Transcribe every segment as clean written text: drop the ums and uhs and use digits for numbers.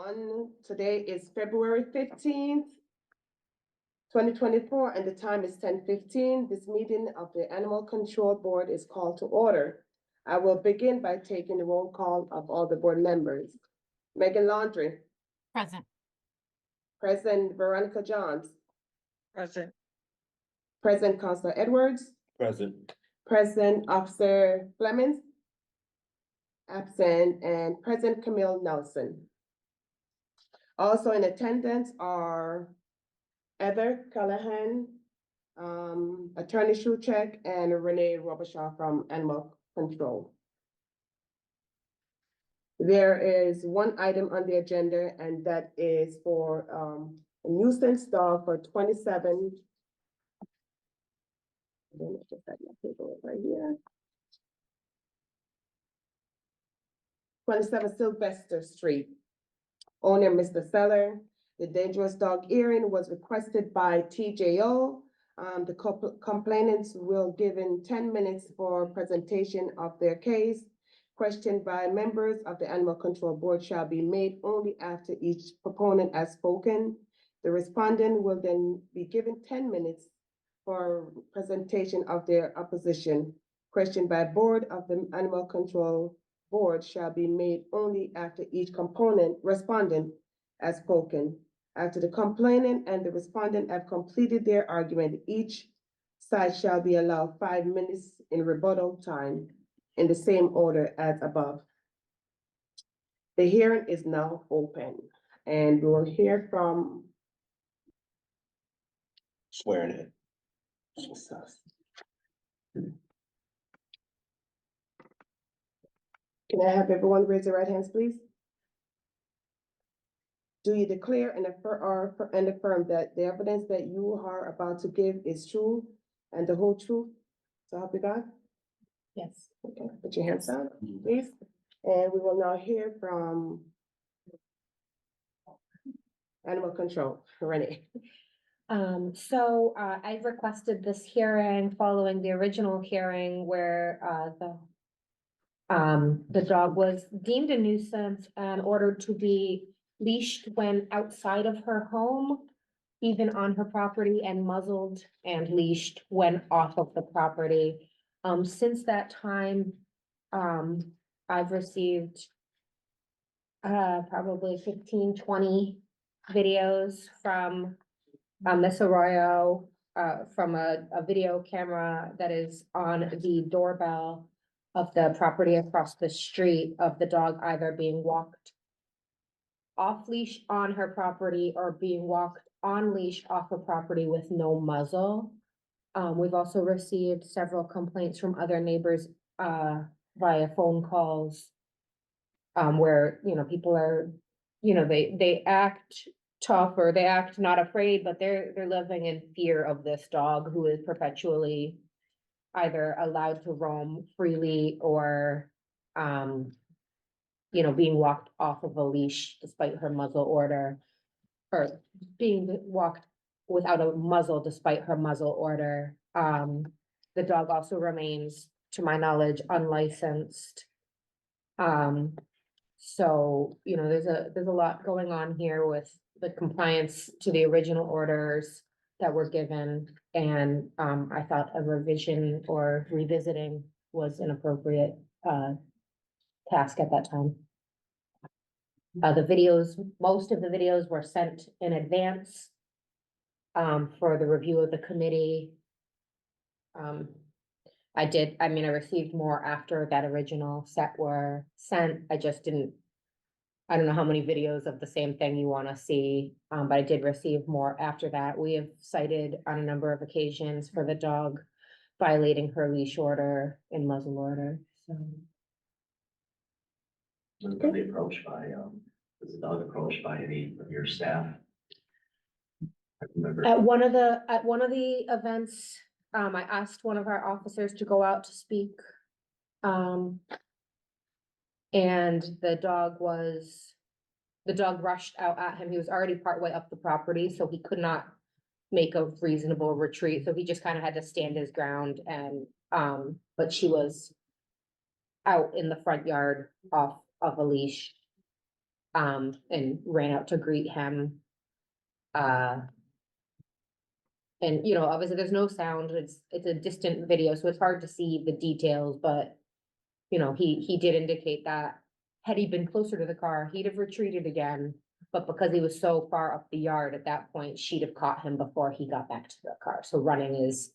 everyone. Today is February 15th, 2024, and the time is 10:15. This meeting of the Animal Control Board is called to order. I will begin by taking the roll call of all the board members. Megan Laundrie, Present. President Veronica Johns, Present. President Counselor Edwards, Present. President Officer Flemings, absent, and President Camille Nelson. Also in attendance are Heather Callahan, Attorney Shuchek, and Renee Robichaud from Animal Control. There is one item on the agenda, and that is for a nuisance dog for 27. Right here. 27 Sylvester Street. Owner, Mr. Seller. The dangerous dog hearing was requested by TJO. The complainants will given 10 minutes for presentation of their case. Question by members of the Animal Control Board shall be made only after each proponent has spoken. The respondent will then be given 10 minutes for presentation of their opposition. Question by board of the Animal Control Board shall be made only after each respondent has spoken. After the complainant and the respondent have completed their argument, each side shall be allowed 5 minutes in rebuttal time in the same order as above. The hearing is now open, and we will hear from Swearing in. Can I have everyone raise their right hands, please? Do you declare and affirm that the evidence that you are about to give is true and the whole truth? So help you God? Yes. Okay, put your hands down, please. And we will now hear from Animal Control, Renee. I requested this hearing following the original hearing where the dog was deemed a nuisance and ordered to be leashed when outside of her home, even on her property, and muzzled and leashed when off of the property. Since that time, I've received probably 15, 20 videos from Miss Arroyo, from a video camera that is on the doorbell of the property across the street of the dog either being walked off leash on her property or being walked on leash off a property with no muzzle. We've also received several complaints from other neighbors via phone calls where, people are, they act tough or they act not afraid, but they're living in fear of this dog who is perpetually either allowed to roam freely or being walked off of a leash despite her muzzle order, or being walked without a muzzle despite her muzzle order. The dog also remains, to my knowledge, unlicensed. So, there's a lot going on here with the compliance to the original orders that were given, and I thought a revision or revisiting was an appropriate task at that time. The videos, most of the videos were sent in advance for the review of the committee. I received more after that original set were sent. I don't know how many videos of the same thing you want to see, but I did receive more after that. We have cited on a number of occasions for the dog violating her leash order and muzzle order, so. Was the dog approached by any of your staff? I remember. At one of the events, I asked one of our officers to go out to speak. And the dog rushed out at him. He was already partway up the property, so he could not make a reasonable retreat. So he just kind of had to stand his ground, and but she was out in the front yard off of a leash. and ran out to greet him. And, you know, obviously there's no sound, it's a distant video, so it's hard to see the details, but, you know, he did indicate that had he been closer to the car, he'd have retreated again, but because he was so far up the yard at that point, she'd have caught him before he got back to the car. So running is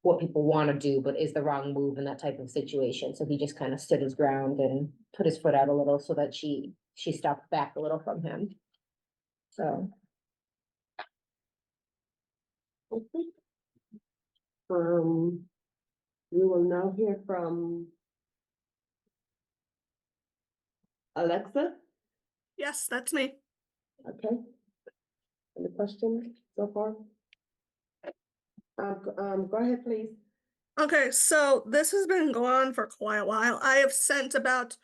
what people want to do, but is the wrong move in that type of situation. So he just kind of stood his ground and put his foot out a little so that she stopped back a little from him. So. Okay. We will now hear from Alexa. Yes, that's me. Okay. Any questions so far? Go ahead, please. Okay, so this has been going on for quite a while. I have sent about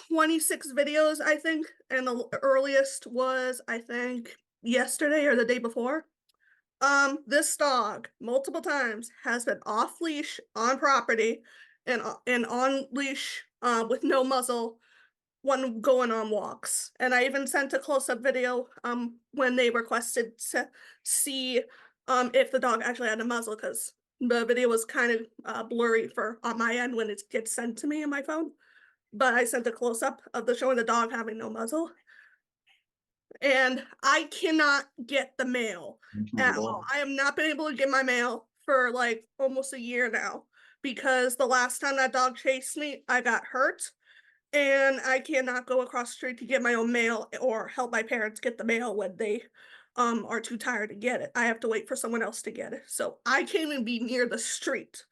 26 videos, I think, and the earliest was, I think, yesterday or the day before. This dog, multiple times, has been off leash on property and on leash with no muzzle when going on walks. And I even sent a close-up video when they requested to see if the dog actually had a muzzle, because the video was kind of blurry for on my end when it gets sent to me on my phone. But I sent a close-up of the showing the dog having no muzzle. And I cannot get the mail at all. I have not been able to get my mail for like almost a year now, because the last time that dog chased me, I got hurt, and I cannot go across the street to get my own mail or help my parents get the mail when they are too tired to get it. I have to wait for someone else to get it. So I can't even be near the street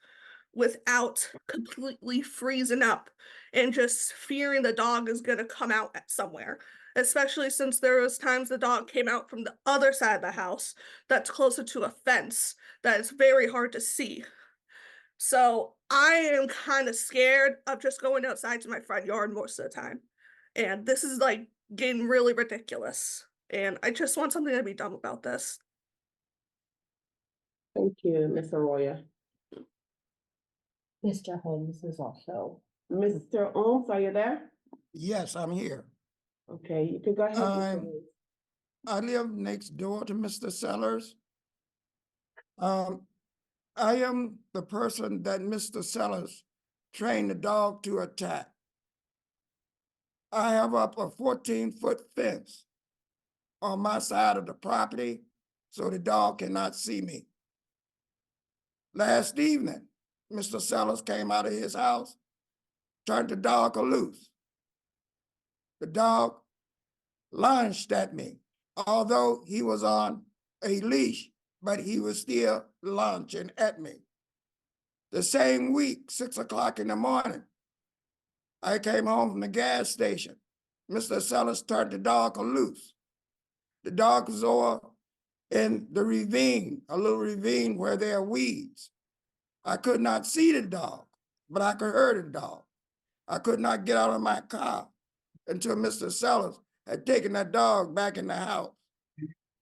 without completely freezing up and just fearing the dog is gonna come out at somewhere. Especially since there was times the dog came out from the other side of the house that's closer to a fence that is very hard to see. So I am kind of scared of just going outside to my front yard most of the time. And this is like getting really ridiculous. And I just want something to be done about this. Thank you, Ms. Arroyo. Mr. Holmes is also. Mr. Ohms, are you there? Yes, I'm here. Okay, you can go ahead. Mr. I'm- Ohms. I live next door to Mr. Sellers. I am the person that Mr. Sellers trained the dog to attack. I have up a 14-foot fence on my side of the property so the dog cannot see me. Last evening, Mr. Sellers came out of his house, turned the dog loose. The dog lunged at me, although he was on a leash, but he was still lunging at me. The same week, 6 o'clock in the morning, I came home from the gas station. Mr. Sellers turned the dog loose. The dog was over in the ravine, a little ravine where there are weeds. I could not see the dog, but I could hear the dog. I could not get out of my car until Mr. Sellers had taken that dog back in the house.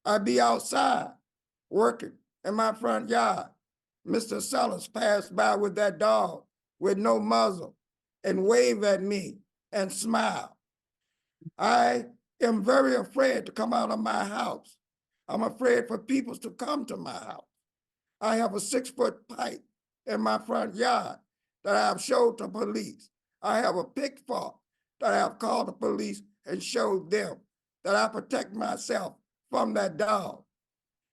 I'd be outside working in my front yard. Mr. Sellers passed by with that dog with no muzzle and waved at me and smiled. I am very afraid to come out of my house. I'm afraid for people to come to my house. I have a 6-foot pipe in my front yard that I have showed the police. I have a pitfall that I have called the police and showed them that I protect myself from that dog.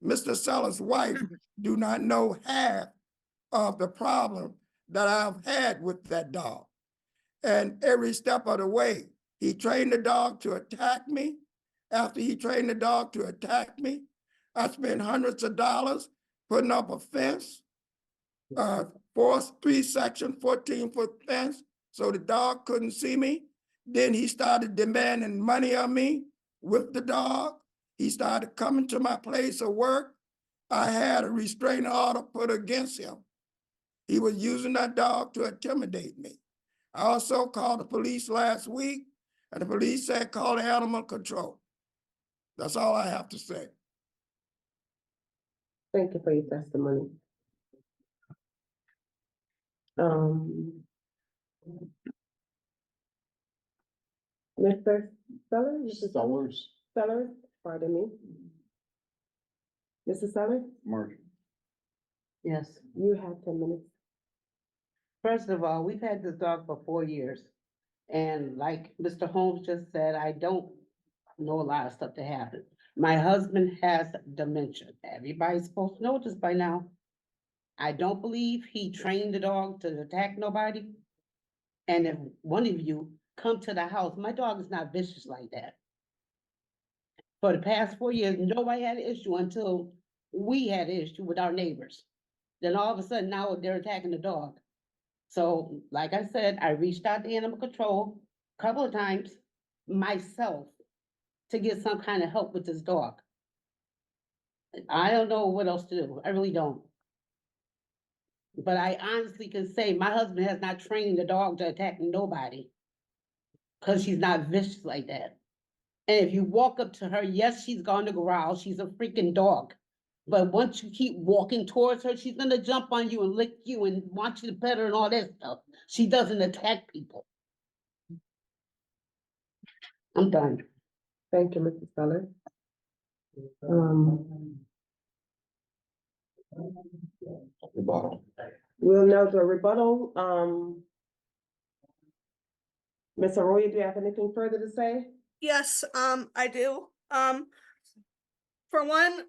Mr. Sellers' wife do not know half of the problem that I've had with that dog. And every step of the way, he trained the dog to attack me. After he trained the dog to attack me, I spent hundreds of dollars putting up a fence, 3-section, 14-foot fence, so the dog couldn't see me. Then he started demanding money of me with the dog. He started coming to my place of work. I had a restraining order put against him. He was using that dog to intimidate me. I also called the police last week, and the police said call animal control. That's all I have to say. Thank you for your testimony. Mr. Seller? Mrs. Sellers. Seller, pardon me. Mrs. Seller, Mark. Yes, you have 10 minutes. first of all, we've had this dog for 4 years. And like Mr. Holmes just said, I don't know a lot of stuff that happened. My husband has dementia. Everybody's supposed to know this by now. I don't believe he trained the dog to attack nobody. And if one of you come to the house, my dog is not vicious like that. For the past 4 years, nobody had an issue until we had an issue with our neighbors. Then all of a sudden now they're attacking the dog. So like I said, I reached out to animal control a couple of times myself to get some kind of help with this dog. I don't know what else to do. I really don't. But I honestly can say my husband has not trained the dog to attack nobody. Cause she's not vicious like that. And if you walk up to her, yes, she's going to growl. She's a freaking dog. But once you keep walking towards her, she's gonna jump on you and lick you and want you to pet her and all that stuff. She doesn't attack people. I'm done. Thank you, Mrs. Seller. Um, Rebuttal. we'll know the rebuttal. Ms. Arroyo, do you have anything further to say? Yes, I do. For one,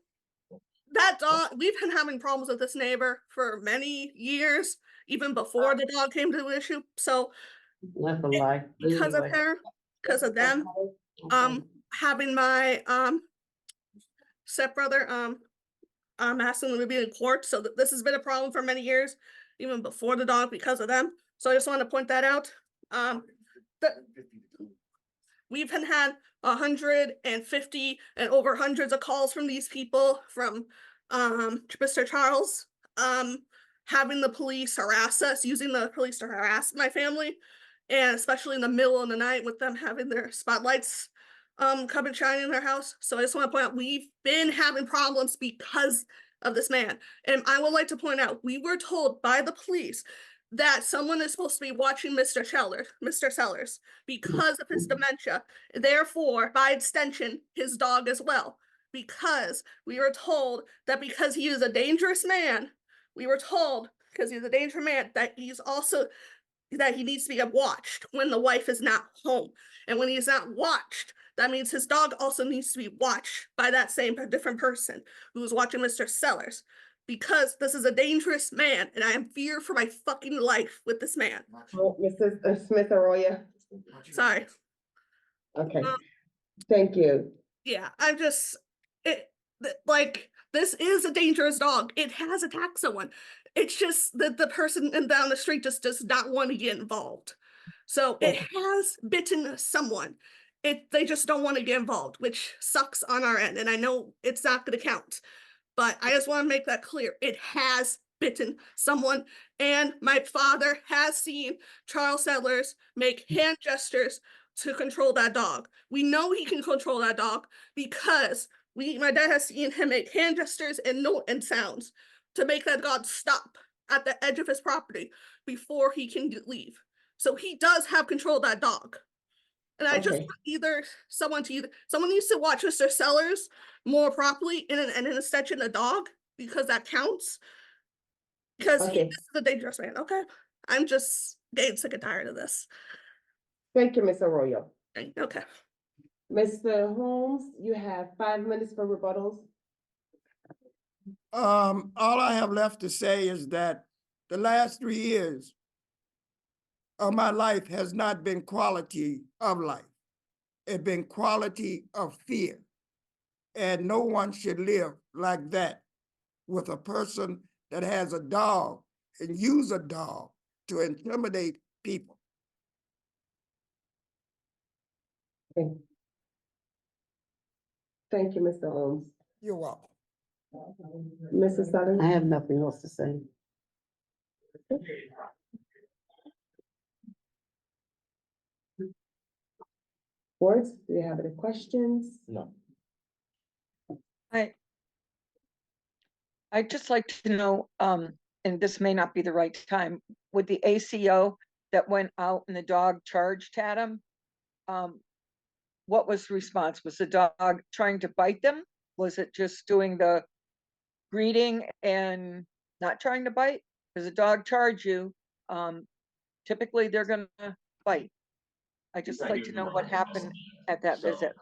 that dog, we've been having problems with this neighbor for many years, even before the dog came to the issue. So That's a lie. because of Anyway. her, because of them, having my stepbrother, asking them to be in court. So this has been a problem for many years, even before the dog, because of them. So I just want to point that out. We've had 150 and over hundreds of calls from these people, from Mr. Charles, having the police harass us, using the police to harass my family, and especially in the middle of the night with them having their spotlights come and shine in their house. So I just want to point out, we've been having problems because of this man. And I would like to point out, we were told by the police that someone is supposed to be watching Mr. Sellers, because of his dementia. Therefore, by extension, his dog as well. Because we were told that because he is a dangerous man, that he's also, that he needs to be watched when the wife is not home. And when he's not watched, that means his dog also needs to be watched by that same different person who is watching Mr. Sellers. Because this is a dangerous man, and I am feared for my fucking life with this man. Oh, Mrs. Smith Arroyo, Sorry. okay, thank you. Yeah, I'm just, like, this is a dangerous dog. It has attacked someone. It's just that the person down the street just does not want to get involved. So it has bitten someone. They just don't want to get involved, which sucks on our end. And I know it's not going to count, but I just want to make that clear. It has bitten someone, and my father has seen Charles Sellers make hand gestures to control that dog. We know he can control that dog because my dad has seen him make hand gestures and sounds to make that dog stop at the edge of his property before he can leave. So he does have control of that dog. And I just want someone needs to watch Mr. Sellers more properly and an extension the dog, because that counts. Because he is a dangerous man. Okay. I'm just getting sick and tired of this. Thank you, Ms. Arroyo. Okay. Mr. Holmes, you have 5 minutes for rebuttals. All I have left to say is that the last 3 years of my life has not been quality of life. It's been quality of fear. And no one should live like that with a person that has a dog and use a dog to intimidate people. Okay. Thank you, Mr. Holmes. You're welcome. Mrs. Sutton? I have nothing else to say. Boards, do you have any questions? No. I'd just like to know, and this may not be the right time, with the ACO that went out and the dog charged at him, what was the response? Was the dog trying to bite them? Was it just doing the greeting and not trying to bite? Does a dog charge you? Typically they're gonna bite. I just like to know what happened at that visit.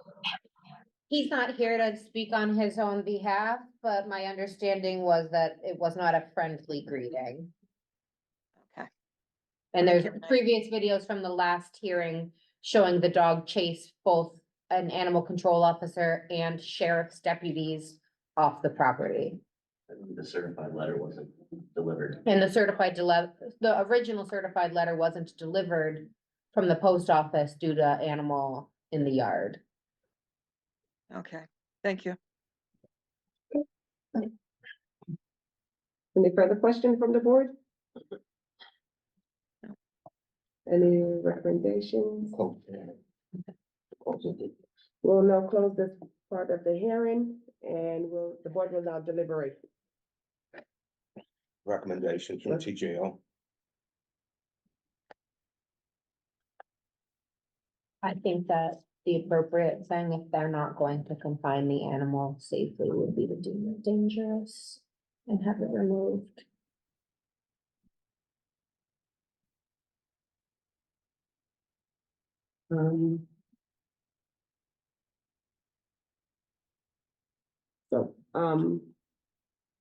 He's not here to speak on his own behalf, but my understanding was that it was not a friendly greeting. Okay. And there's previous videos from the last hearing showing the dog chase both an animal control officer and sheriff's deputies off the property. The certified letter wasn't delivered. And the original certified letter wasn't delivered from the post office due to animal in the yard. Okay, thank you. Any further question from the board? Any recommendations? Close the hearing. Close it. We'll now close this part of the hearing and the board will now deliberate. Recommendation from TJO. I think that the appropriate thing, if they're not going to confine the animal safely, would be to deem it dangerous and have it removed. So, I'm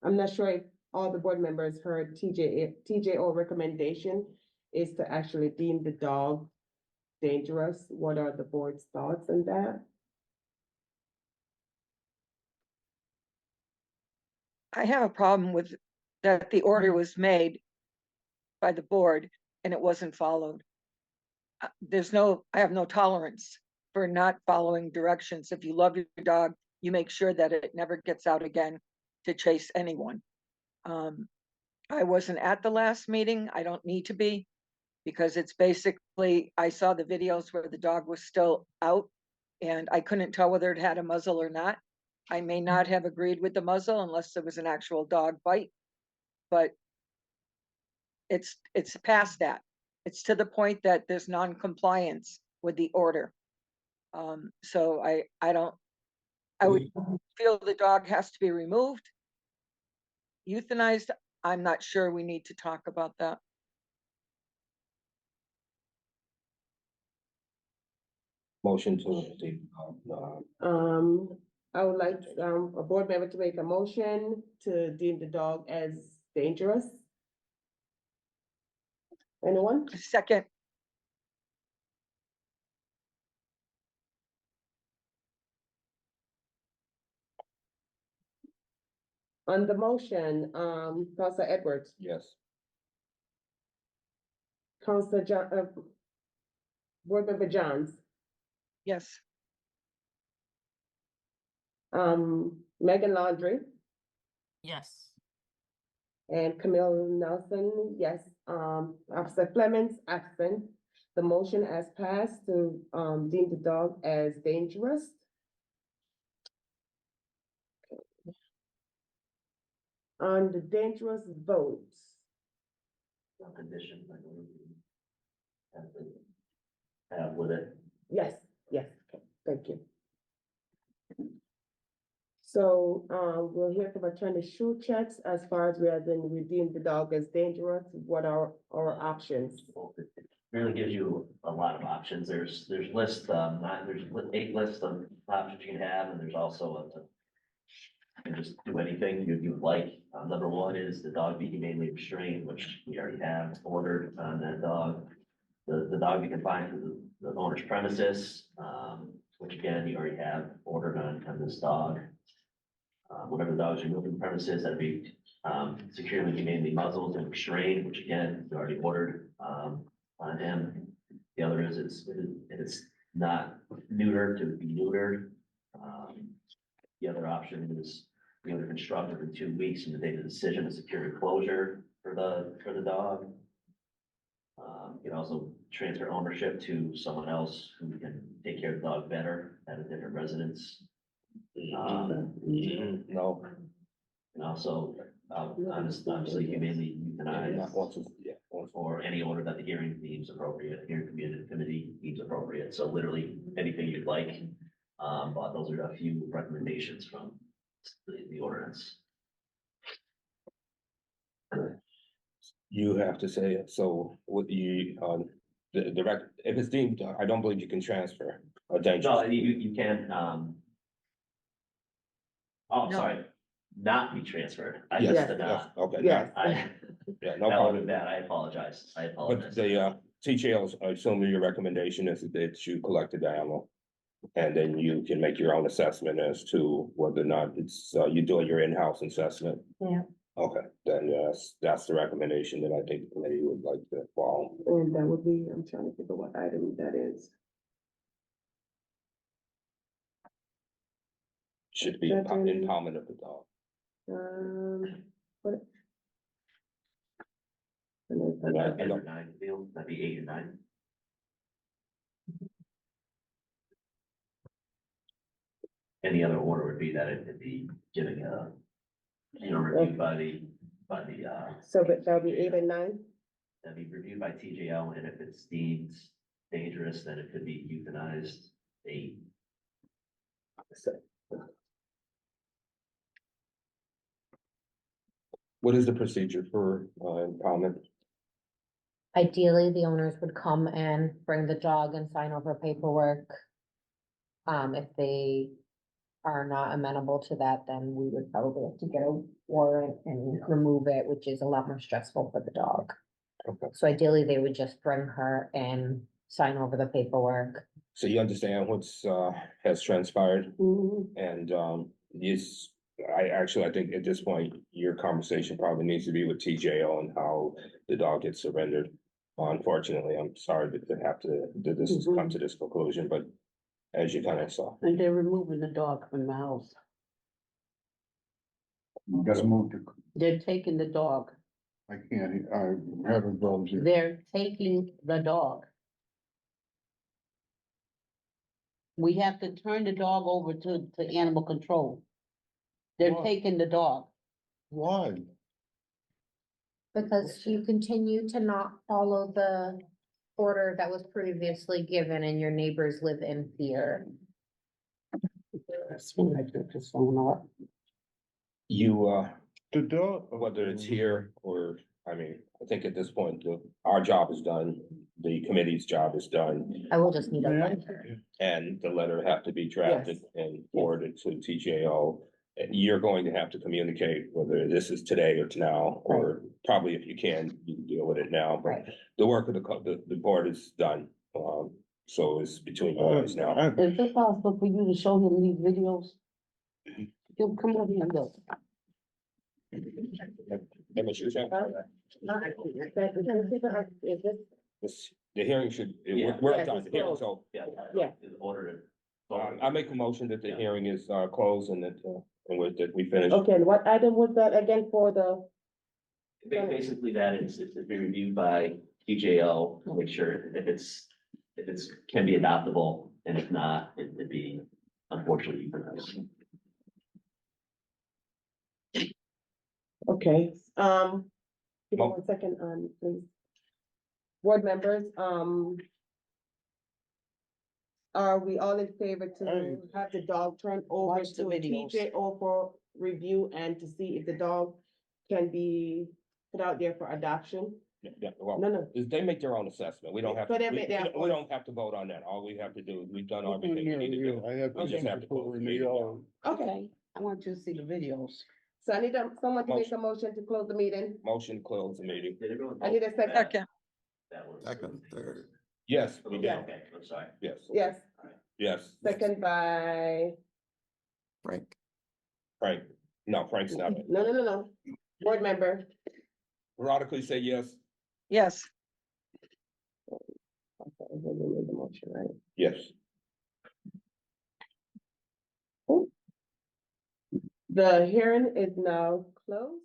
not sure if all the board members heard TJO recommendation is to actually deem the dog dangerous. What are the board's thoughts on that? I have a problem with that the order was made by the board and it wasn't followed. I have no tolerance for not following directions. If you love your dog, you make sure that it never gets out again to chase anyone. I wasn't at the last meeting. I don't need to be, because it's basically, I saw the videos where the dog was still out and I couldn't tell whether it had a muzzle or not. I may not have agreed with the muzzle unless there was an actual dog bite, but it's past that. It's to the point that there's non-compliance with the order. So I would feel the dog has to be removed. Euthanized, I'm not sure we need to talk about that. Motion to I would like, a board member to make a motion to deem the dog as dangerous. Anyone? Second, On the motion, Counselor Edwards, yes. Counselor Board Member Johns, yes. Megan Laundry, Yes. and Camille Nelson, yes. Officer Clemens, absent. The motion has passed to, deem the dog as dangerous. On the dangerous votes, No conditions, I believe. Have with it. yes, okay, thank you. So, we'll hear from Attorney Schultz as far as we have been redeemed the dog as dangerous. What are our options? It really gives you a lot of options. There's lists, there's 8 lists of options you can have, and there's also you can just do anything you would like. Number 1 is the dog be humanely restrained, which we already have ordered on that dog. The dog be confined to the owner's premises, which again, you already have ordered on this dog. Whenever the dog's removed from the premises, that'd be securely, humanely muzzled and restrained, which again, you already ordered on him. The other is it's not neutered, to be neutered. The other option is neuter constructed in 2 weeks from the date of decision to secure enclosure for the dog. You can also transfer ownership to someone else who can take care of the dog better at a different residence. No. And also, obviously humanely euthanize. Not once, yeah, or any order that the hearing deems appropriate, hearing committee deems appropriate. So literally anything you'd like. But those are a few recommendations from the ordinance. You have to say it, so what you, if it's deemed, I don't believe you can transfer a No, dangerous. you can, oh, No. sorry, not be transferred. I Yes, missed the yes, not. okay. Yes. I, Yeah, that no would have problem. been bad. I apologize. I But apologize. the TJL's, I assume your recommendation is that you collected the animal. And then you can make your own assessment as to whether or not it's, you doing your in-house assessment. Yeah. Okay, then yes, that's the recommendation that I think the committee would like to follow. And that would be, I'm trying to think of what item that is. Should be impoundment of the dog. What? Yeah. 8 or 9, Bill, that'd be 8 or 9. Any other order would be that it'd be giving a, reviewed by the, So, but that'll be 8 and 9? that'd be reviewed by TJL, and if it's deemed dangerous, then it could be euthanized. 8. What is the procedure for impoundment? Ideally, the owners would come and bring the dog and sign over paperwork. If they are not amenable to that, then we would probably have to get a warrant and remove it, which is a lot more stressful for the dog. Okay. So ideally, they would just bring her and sign over the paperwork. So you understand what's has transpired Mhm. and yes, I think at this point, your conversation probably needs to be with TJO and how the dog gets surrendered. Unfortunately, I'm sorry to have to, that this has come to this conclusion, but as you kind of saw. And they're removing the dog from the house. You gotta move to, They're taking the dog. I can't, I'm having problems here. They're taking the dog. We have to turn the dog over to animal control. They're Why? taking the dog. Why? Because you continue to not follow the order that was previously given and your neighbors live in fear. That's when I took this phone off. You The dog. whether it's here or, I mean, I think at this point, our job is done, the committee's job is done. I will just need a Yeah. letter. And the letter have to be drafted and forwarded to TJO. And you're going to have to communicate whether this is today or now, or probably if you can deal with it now, but Right. the work of the board is done. So it's between you guys now. Is it possible for you to show him these videos? He'll come over here and look. Hey, Mr. Chairman, the hearing should, Yeah. we're Yes, done, it's the hearing, closed. so, Yeah. In order. I make a motion that the hearing is closed and that, and with that we finish. Okay, and what item was that again for the? Basically, that it's been reviewed by TJL, to make sure if it's can be adoptable, and if not, it'd be unfortunately euthanized. Okay, give me 1 second, please. Board members, are we all in favor to have the dog turned over Watch the to videos. TJO for review and to see if the dog can be put out there for adoption? Yeah, well, No. they make their own assessment. We don't have, So to. they we make their we own- don't have to vote on that. All we have to do, we've done everything we Yeah, need to do. I have. We just have to close the in the meeting. yard. Okay, I want you to see the videos. so I need someone to make a motion to close the meeting. Motion to close the meeting. Did everyone I need vote? a second. Second, That was. Second, third. Yes, we Okay, did. okay, I'm sorry. Yes. Yes, Yes. second by, Frank. Frank. No, Frank's not. no. Board member, Veronica, say yes. yes, okay, we made the motion, right? Yes. The hearing is now closed.